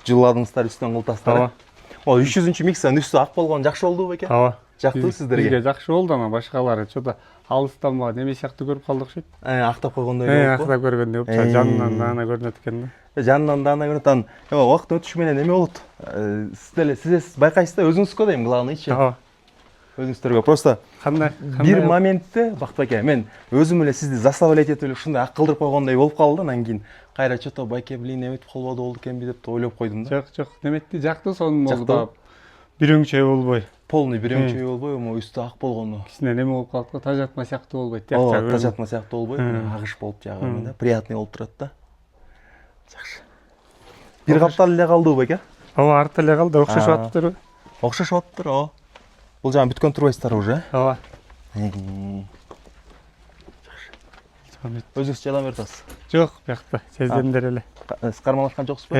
Жылладыңыздар үстүнөн кылтастар. Ооба. О 300-чү микстан үстү ак болгон жакшы болду беке? Ооба. Жактыбы сиздерге? Бизге жакшы болду, ана башкалары чода алыстан бага неме сыяктуу көрүп калдык окшойт. Актап койгондой болуп. Актап көргөндөй болуп, жанынан даана көрүнөт экен да. Жанынан даана көрүнөт. Анан убакыттын өтүшү менен эме болот. Сиз байкайсыз да, өзүңүзгө да эми главныйчы. Ооба. Өзүңүздөргө просто Кандай? бир моментте Бактыбайке, мен өзүм эле сизди заставлять этип эле ушундай ак кылдырып койгондой болуп калды. Анан кийин кайра чото байке блин эметип калбады болду экенби деп ойлоп койдум да. Жок, неметти, жакты сонун болду да. Бир өңчөй болбой. Полный бир өңчөй болбой, эми үстү ак болгону. Кичине неме болуп калат го, тажатма сыяктуу болбойт. Ооба, тажатма сыяктуу болбойт. Агыш болуп жагы да, приятный болуп турат да. Жакшы. Бир каптал эле калды беке? Ооба, артта эле калды, окшошуп атыптырбы? Окшошуп атыптыр, ооба. Бул жагын бүткөн турбайсыздар уже? Ооба. Өзүңүз жардам берип атасыз? Жок, бuyakta, сездемдер эле. Сыз кармалашкан жоксузбу?